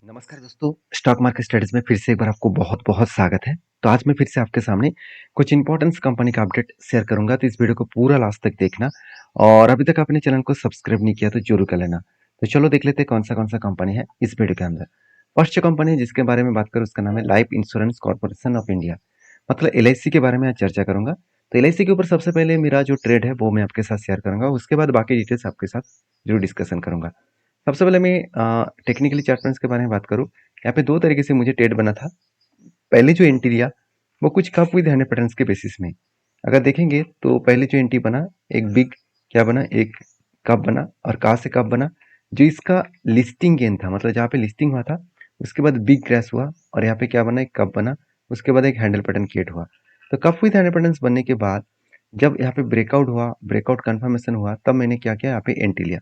नमस्कार दोस्तों, stock market studies में फिर से एक बार आपको बहुत-बहुत स्वागत है। तो आज मैं फिर से आपके सामने कुछ इंपॉर्टेंस कंपनी का अपडेट शेयर करूँगा, तो इस वीडियो को पूरा लास्ट तक देखना और अभी तक आपने चैनल को सब्सक्राइब नहीं किया तो ज़रूर कर लेना। तो चलो देख लेते हैं कौन-सा कंपनी है इस वीडियो के अंदर। फर्स्ट जो कंपनी है जिसके बारे में बात करूँ उसका नाम है life insurance corporation of India, मतलब एलआईसी के बारे में आज चर्चा करूँगा। तो एलआईसी के ऊपर सबसे पहले मेरा जो ट्रेड है वो मैं आपके साथ शेयर करूँगा, उसके बाद बाकी डिटेल्स आपके साथ ज़रूर डिस्कशन करूँगा। सबसे पहले मैं टेक्निकली चार्ट पॉइंट्स के बारे में बात करूँ, यहाँ पे 2 तरीके से मुझे ट्रेड बना था। पहले जो एंट्री लिया, वो कुछ कप विद हैंड पैटर्न्स के बेसिस में। अगर देखेंगे तो पहले जो एंट्री बना, एक बिग क्या बना, एक कप बना और कहाँ से कप बना, जो इसका लिस्टिंग गेन था, मतलब जहाँ पे लिस्टिंग हुआ था, उसके बाद बिग क्रैश हुआ और यहाँ पे क्या बना, एक कप बना, उसके बाद एक हैंडल पैटर्न क्रिएट हुआ। तो कप विद हैंडल पैटर्न्स बनने के बाद जब यहाँ पे ब्रेकआउट हुआ, ब्रेकआउट कन्फर्मेशन हुआ, तब मैंने क्या किया, यहाँ पे एंट्री लिया।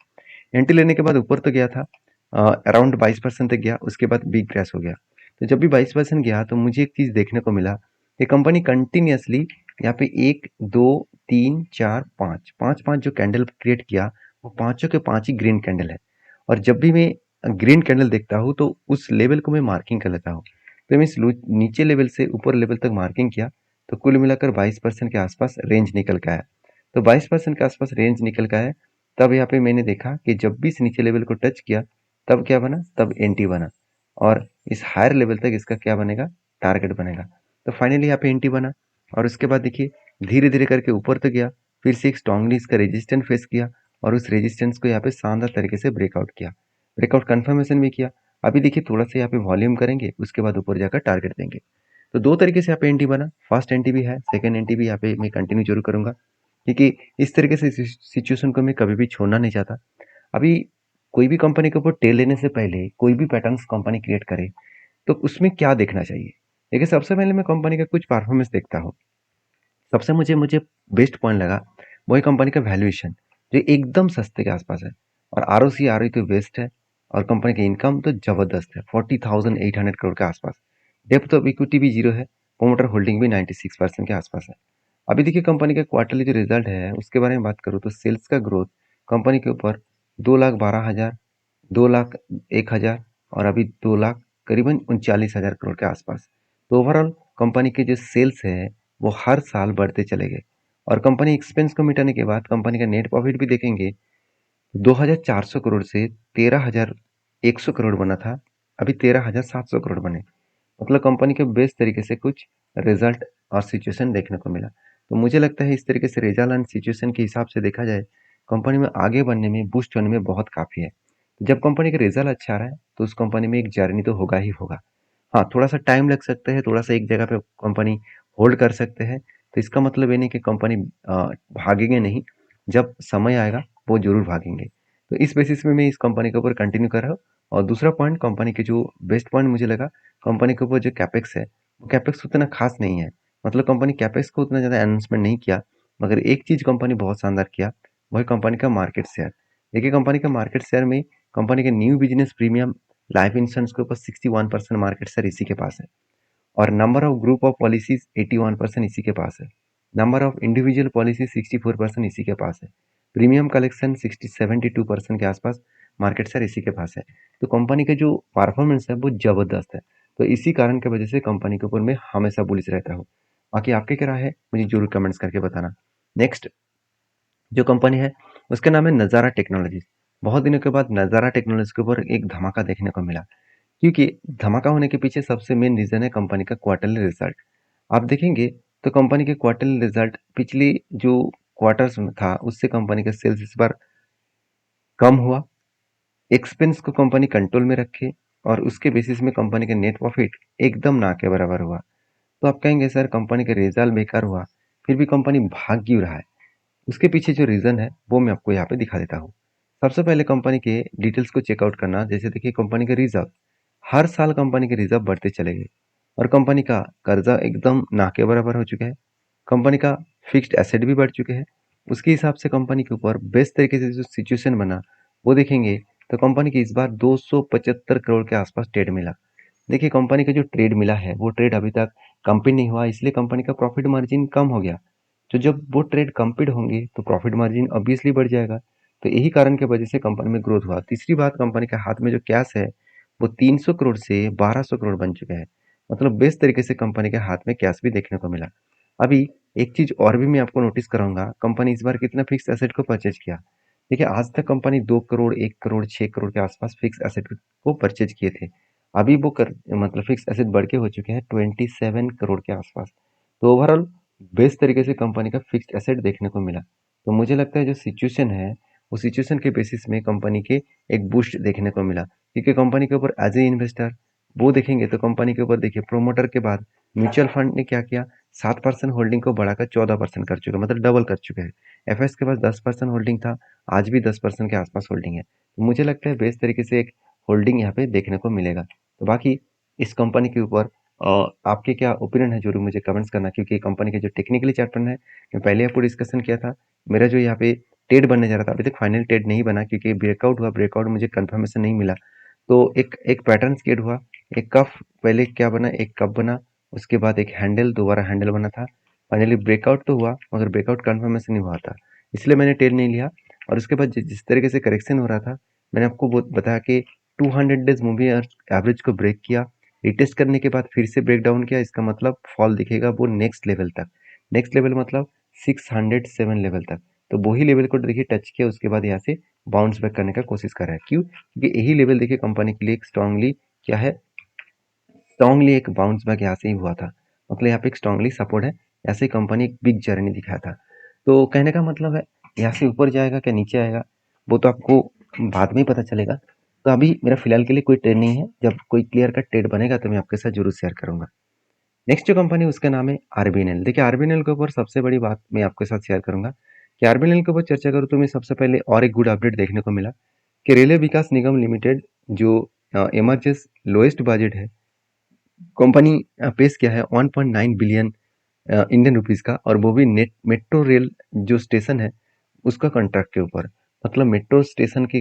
एंट्री लेने के बाद ऊपर तो गया था, अराउंड 22% तक गया, उसके बाद बिग क्रैश हो गया। तो जब भी 22% गया तो मुझे एक चीज़ देखने को मिला कि कंपनी कंटिन्यूअसली यहाँ पे 1, 2, 3, 4, 5, 5-5 जो कैंडल क्रिएट किया, वो पाँचों के पाँच ही ग्रीन कैंडल है। और जब भी मैं ग्रीन कैंडल देखता हूँ तो उस लेवल को मैं मार्किंग कर लेता हूँ। तो मैं इस नीचे लेवल से ऊपर लेवल तक मार्किंग किया, तो कुल मिलाकर 22% के आसपास रेंज निकल के आया। तो 22% के आसपास रेंज निकल के आया, तब यहाँ पे मैंने देखा कि जब भी इस नीचे लेवल को टच किया, तब क्या बना, तब एंटी बना और इस हायर लेवल तक इसका क्या बनेगा, टारगेट बनेगा। तो फाइनली यहाँ पे एंटी बना और उसके बाद देखिए धीरे धीरे करके ऊपर तो गया, फिर से एक स्ट्रांगली इसका रेजिस्टेंस फेस किया और उस रेजिस्टेंस को यहाँ पे शानदार तरीके से ब्रेकआउट किया, ब्रेकआउट कन्फर्मेशन भी किया। अभी देखिए थोड़ा सा यहाँ पे वॉल्यूम करेंगे, उसके बाद ऊपर जाकर टारगेट देंगे। तो दो तरीके से यहाँ पे एंटी बना, फर्स्ट एंटी भी है, सेकेंड एंटी भी यहाँ पे मैं कंटिन्यू जरूर करूंगा, क्योंकि इस तरीके से सिचुएशन को मैं कभी भी छोड़ना नहीं चाहता। अभी कोई भी कंपनी के ऊपर टेल लेने से पहले कोई भी पैटर्न्स कंपनी क्रिएट करे तो उसमें क्या देखना चाहिए। देखिए सबसे पहले मैं कंपनी का कुछ परफॉर्मेंस देखता हूँ। सबसे मुझे मुझे बेस्ट पॉइंट लगा वही कंपनी का वैल्यूएशन, जो एकदम सस्ते के आसपास है और R O C R O तो बेस्ट है और कंपनी की इनकम तो जबरदस्त है, 40,800 करोड़ के आसपास। डेप्थ ऑफ इक्विटी भी जीरो है, प्रोमोटर होल्डिंग भी 96% के आसपास है। अभी देखिए कंपनी के क्वार्टरली जो रिजल्ट है उसके बारे में बात करूँ तो सेल्स का ग्रोथ कंपनी के ऊपर 2,12,000, 2,01,000 और अभी 2,00,000 करीबन 39,000 करोड़ के आसपास। तो ओवरऑल कंपनी के जो सेल्स है वो हर साल बढ़ते चले गए और कंपनी एक्सपेंस को मिटाने के बाद कंपनी का नेट प्रॉफिट भी देखेंगे, 2,400 करोड़ से 13,100 करोड़ बना था, अभी 13,700 करोड़ बने। मतलब कंपनी के बेस्ट तरीके से कुछ रिजल्ट और सिचुएशन देखने को मिला। तो मुझे लगता है इस तरीके से रिजल्ट एंड सिचुएशन के हिसाब से देखा जाए, कंपनी में आगे बढ़ने में, बूस्ट होने में बहुत काफ़ी है। जब कंपनी का रिजल्ट अच्छा आ रहा है तो उस कंपनी में एक जर्नी तो होगा ही होगा। हाँ, थोड़ा-सा टाइम लग सकता है, थोड़ा-सा एक जगह पे कंपनी होल्ड कर सकते हैं, तो इसका मतलब ये नहीं कि कंपनी भागेंगे नहीं, जब समय आएगा वो ज़रूर भागेंगे। तो इस बेसिस में मैं इस कंपनी के ऊपर कंटिन्यू कर रहा हूँ। और दूसरा पॉइंट कंपनी के जो बेस्ट पॉइंट मुझे लगा, कंपनी के ऊपर जो कैपेक्स है, वो कैपेक्स उतना खास नहीं है। मतलब कंपनी कैपेक्स को उतना ज़्यादा अनाउंसमेंट नहीं किया, मगर एक चीज़ कंपनी बहुत शानदार किया, वही कंपनी का मार्केट शेयर। देखिए कंपनी का मार्केट शेयर में कंपनी के new business premium life insurance के ऊपर 61% मार्केट शेयर इसी के पास है और number of group of policies 81% इसी के पास है। नंबर ऑफ इंडिविजुअल पॉलिसीज 64% इसी के पास है। प्रीमियम कलेक्शन 72% के आसपास मार्केट शेयर इसी के पास है। तो कंपनी का जो परफॉर्मेंस है वो जबरदस्त है। तो इसी कारण की वजह से कंपनी के ऊपर मैं हमेशा बुलिश रहता हूँ। बाकी आपके क्या राय है मुझे जरूर कमेंट्स करके बताना। नेक्स्ट जो कंपनी है उसका नाम है नज़ारा टेक्नोलॉजीज। बहुत दिनों के बाद नज़ारा टेक्नोलॉजी के ऊपर एक धमाका देखने को मिला, क्योंकि धमाका होने के पीछे सबसे मेन रीजन है कंपनी का क्वार्टरली रिजल्ट। आप देखेंगे तो कंपनी के क्वार्टरली रिजल्ट पिछली जो क्वार्टर्स में था उससे कंपनी का सेल्स इस बार कम हुआ, एक्सपेंस को कंपनी कंट्रोल में रखे और उसके बेसिस में कंपनी का नेट प्रॉफिट एकदम ना के बराबर हुआ। तो आप कहेंगे सर कंपनी का रिजल्ट बेकार हुआ, फिर भी कंपनी भाग क्यों रहा है। उसके पीछे जो रीज़न है वो मैं आपको यहाँ पे दिखा देता हूँ। सबसे पहले कंपनी के डिटेल्स को चेकआउट करना, जैसे देखिए कंपनी के रिजर्व, हर साल कंपनी के रिजर्व बढ़ते चले गए और कंपनी का कर्जा एकदम ना के बराबर हो चुका है। कंपनी का फिक्स्ड एसेट भी बढ़ चुके हैं। उसके हिसाब से कंपनी के ऊपर बेस्ट तरीके से जो सिचुएशन बना वो देखेंगे तो कंपनी की इस बार 275 करोड़ के आसपास ट्रेड मिला। देखिए कंपनी का जो ट्रेड मिला है वो ट्रेड अभी तक कंप्लीट नहीं हुआ, इसलिए कंपनी का प्रॉफिट मार्जिन कम हो गया। तो जब वो ट्रेड कंप्लीट होंगे तो प्रॉफिट मार्जिन ऑब्वियसली बढ़ जाएगा। तो यही कारण की वजह से कंपनी में ग्रोथ हुआ। तीसरी बात, कंपनी के हाथ में जो कैश है वो 300 करोड़ से 1200 करोड़ बन चुके हैं। मतलब बेस्ट तरीके से कंपनी के हाथ में कैश भी देखने को मिला। अभी एक चीज़ और भी मैं आपको नोटिस कराऊँगा, कंपनी इस बार कितना फिक्स एसेट को परचेज़ किया। देखिए आज तक कंपनी 2 करोड़, 1 करोड़, 6 करोड़ के आसपास फिक्स एसेट को परचेज़ किए थे। अभी वो मतलब फिक्स एसेट बढ़ के हो चुके हैं 27 करोड़ के आसपास। तो ओवरऑल बेस्ट तरीके से कंपनी का फिक्स्ड एसेट देखने को मिला। तो मुझे लगता है जो सिचुएशन है, वो सिचुएशन के बेसिस में कंपनी के एक बूस्ट देखने को मिला। क्योंकि कंपनी के ऊपर एज ए इन्वेस्टर वो देखेंगे तो कंपनी के ऊपर देखिए प्रोमोटर के बाद म्यूचुअल फंड ने क्या किया, 7% होल्डिंग को बढ़ाकर 14% कर चुके हैं, मतलब डबल कर चुके हैं। एफएस के पास 10% होल्डिंग था, आज भी 10% के आसपास होल्डिंग है। तो मुझे लगता है बेस्ट तरीके से एक होल्डिंग यहाँ पे देखने को मिलेगा। तो बाकी इस कंपनी के ऊपर आपके क्या ओपिनियन है जरूर मुझे कमेंट्स करना, क्योंकि कंपनी के जो टेक्निकली चार्ट पैटर्न है मैं पहले आपको डिस्कशन किया था। मेरा जो यहाँ पे ट्रेड बनने जा रहा था अभी तक फाइनल ट्रेड नहीं बना, क्योंकि ब्रेकआउट हुआ, ब्रेकआउट मुझे कंफर्मेशन नहीं मिला। तो एक एक पैटर्न क्रिएट हुआ, एक कफ पहले क्या बना, एक कप बना, उसके बाद एक हैंडल, दोबारा हैंडल बना था। फाइनली ब्रेकआउट तो हुआ मगर ब्रेकआउट कंफर्मेशन नहीं हुआ था, इसलिए मैंने ट्रेड नहीं लिया। और उसके बाद जिस तरीके से करेक्शन हो रहा था, मैंने आपको बताया कि 200 डेज मूवी एवरेज को ब्रेक किया, रिटेस्ट करने के बाद फिर से ब्रेक डाउन किया। इसका मतलब फॉल दिखेगा वो नेक्स्ट लेवल तक, नेक्स्ट लेवल मतलब 607 लेवल तक। तो वही लेवल को देखिए टच किया, उसके बाद यहाँ से बाउंस बैक करने का कोशिश कर रहा है। क्यों? क्योंकि यही लेवल देखिए कंपनी के लिए एक स्ट्रांगली क्या है, स्ट्रांगली एक बाउंस बैक यहाँ से ही हुआ था। मतलब यहाँ पे एक स्ट्रांगली सपोर्ट है, ऐसे कंपनी एक बिग जर्नी दिखाया था। तो कहने का मतलब है यहाँ से ऊपर जाएगा क्या नीचे आएगा वो तो आपको बाद में ही पता चलेगा। तो अभी मेरा फिलहाल के लिए कोई ट्रेड नहीं है, जब कोई क्लियर कट ट्रेड बनेगा तो मैं आपके साथ जरूर शेयर करूंगा। नेक्स्ट जो कंपनी उसका नाम है आरबीएनएल। देखिए आरबीएनएल के ऊपर सबसे बड़ी बात मैं आपके साथ शेयर करूंगा कि आरबीएनएल के ऊपर चर्चा करूँ तो मैं सबसे पहले और एक गुड अपडेट देखने को मिला कि रेलवे विकास निगम लिमिटेड जो एमआरजेस लोएस्ट बजट है, कंपनी पेश किया है 1.9 बिलियन इंडियन रुपीस का, और वो भी नेट मेट्रो रेल जो स्टेशन है उसका कॉन्ट्रैक्ट के ऊपर। मतलब मेट्रो स्टेशन की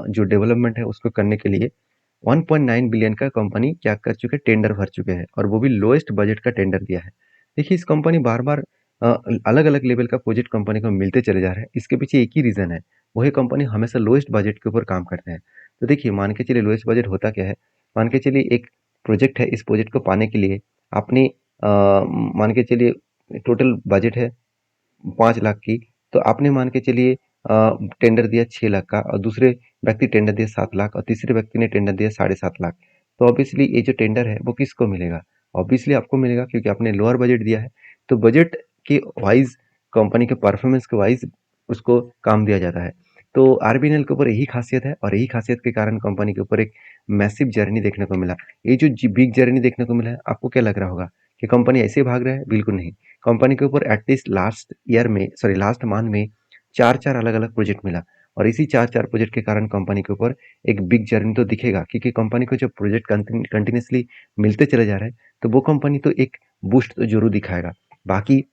जो डेवलपमेंट है उसको करने के लिए 1.9 बिलियन का कंपनी क्या कर चुके हैं, टेंडर भर चुके हैं, और वो भी लोएस्ट बजट का टेंडर दिया है। देखिए इस कंपनी बार बार अलग अलग लेवल का प्रोजेक्ट कंपनी को मिलते चले जा रहे हैं, इसके पीछे एक ही रीजन है, वही कंपनी हमेशा लोएस्ट बजट के ऊपर काम करते हैं। तो देखिए मान के चलिए लोएस्ट बजट होता क्या है, मान के चलिए एक प्रोजेक्ट है, इस प्रोजेक्ट को पाने के लिए आपने मान के चलिए टोटल बजट है 5 लाख की, तो आपने मान के चलिए टेंडर दिया 6 लाख का, और दूसरे व्यक्ति टेंडर दिया 7 लाख, और तीसरे व्यक्ति ने टेंडर दिया 7.5 लाख। तो ऑब्वियसली ये जो टेंडर है वो किसको मिलेगा? ऑब्वियसली आपको मिलेगा, क्योंकि आपने लोअर बजट दिया है। तो बजट के वाइज कंपनी के परफॉर्मेंस के वाइज उसको काम दिया जाता है। तो आरबीएनएल के ऊपर यही खासियत है, और यही खासियत के कारण कंपनी के ऊपर एक मैसिव जर्नी देखने को मिला। ये जो बिग जर्नी देखने को मिला है, आपको क्या लग रहा होगा कि कंपनी ऐसे भाग रहा है? बिल्कुल नहीं। कंपनी के ऊपर एटलीस्ट लास्ट ईयर में, सॉरी लास्ट मंथ में चार चार अलग अलग प्रोजेक्ट मिला, और इसी चार चार प्रोजेक्ट के कारण कंपनी के ऊपर एक बिग जर्नी तो दिखेगा, क्योंकि कंपनी को जब प्रोजेक्ट कंटिन्यूसली मिलते चले जा रहे हैं तो वो कंपनी तो एक बूस्ट तो जरूर दिखाएगा। बाकी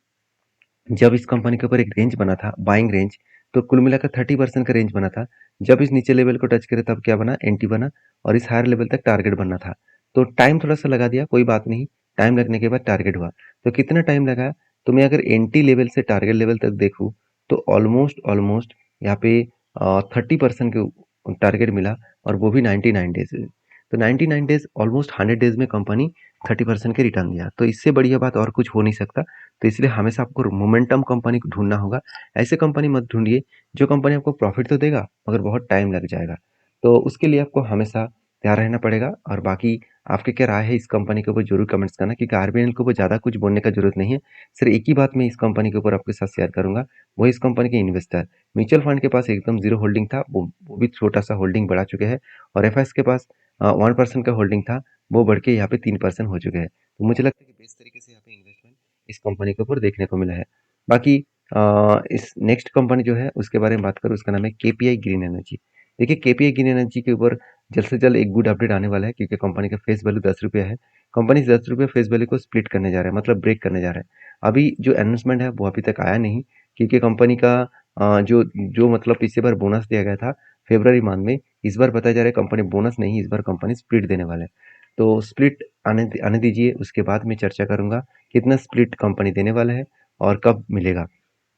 जब इस कंपनी के ऊपर एक रेंज बना था, बाइंग रेंज, तो कुल मिलाकर 30% का रेंज बना था। जब इस नीचे लेवल को टच करे तब क्या बना, एंटी बना, और इस हायर लेवल तक टारगेट बनना था। तो टाइम थोड़ा सा लगा दिया, कोई बात नहीं। टाइम लगने के बाद टारगेट हुआ। तो कितना टाइम लगा, तो मैं अगर एंटी लेवल से टारगेट लेवल तक देखूँ तो ऑलमोस्ट ऑलमोस्ट यहाँ पे 30% के टारगेट मिला, और वो भी 99 डेज में। तो 99 डेज ऑलमोस्ट 100 डेज में कंपनी 30% के रिटर्न दिया। तो इससे बढ़िया बात और कुछ हो नहीं सकता। तो इसलिए हमेशा आपको मोमेंटम कंपनी को ढूंढना होगा। ऐसे कंपनी मत ढूंढिए जो कंपनी आपको प्रॉफिट तो देगा मगर बहुत टाइम लग जाएगा। तो उसके लिए आपको हमेशा तैयार रहना पड़ेगा। और बाकी आपकी क्या राय है इस कंपनी के ऊपर जरूर कमेंट्स करना, क्योंकि आरबीएल के ऊपर ज़्यादा कुछ बोलने का जरूरत नहीं है। सिर्फ एक ही बात मैं इस कंपनी के ऊपर आपके साथ शेयर करूंगा, वो इस कंपनी के इन्वेस्टर म्यूचुअल फंड के पास एकदम जीरो होल्डिंग था, वो भी छोटा सा होल्डिंग बढ़ा चुके हैं, और एफएस के पास 1% का होल्डिंग था, वो बढ़ के यहाँ पे 3% हो चुके हैं। तो मुझे लगता है कि बेस्ट तरीके से यहाँ पे इन्वेस्टमेंट इस कंपनी के ऊपर देखने को मिला है। बाकी इस नेक्स्ट कंपनी जो है उसके बारे में बात करूँ, उसका नाम है केपीआई ग्रीन एनर्जी। देखिए केपीआई ग्रीन एनर्जी के ऊपर जल्द से जल्द एक गुड अपडेट आने वाला है, क्योंकि कंपनी का फेस वैल्यू 10 रुपया है। कंपनी इस 10 रुपये फेस वैल्यू को स्प्लिट करने जा रहा है, मतलब ब्रेक करने जा रहा है। अभी जो अनाउंसमेंट है वो अभी तक आया नहीं, क्योंकि कंपनी का जो जो मतलब पिछले बार बोनस दिया गया था फेब्रवरी मंथ में, इस बार बताया जा रहा है कंपनी बोनस नहीं, इस बार कंपनी स्प्लिट देने वाला है। तो स्प्लिट आने दीजिए, उसके बाद मैं चर्चा करूंगा कितना स्प्लिट कंपनी देने वाला है और कब मिलेगा।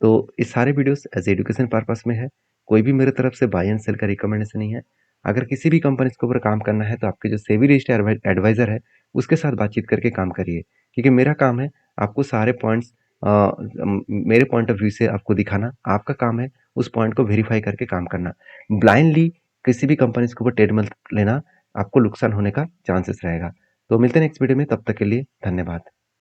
तो ये सारे वीडियोस एज एजुकेशन पर्पस में है, कोई भी मेरे तरफ से बाय एंड सेल का रिकमेंडेशन नहीं है। अगर किसी भी कंपनी के ऊपर काम करना है तो आपके जो सेबी रजिस्टर्ड एडवाइज़र है, उसके साथ बातचीत करके काम करिए। क्योंकि मेरा काम है आपको सारे पॉइंट्स मेरे पॉइंट ऑफ व्यू से आपको दिखाना, आपका काम है उस पॉइंट को वेरीफ़ाई करके काम करना। ब्लाइंडली किसी भी कंपनीज़ के ऊपर ट्रेड मत लेना, आपको नुकसान होने का चांसेस रहेगा। तो मिलते हैं नेक्स्ट वीडियो में, तब तक के लिए धन्यवाद।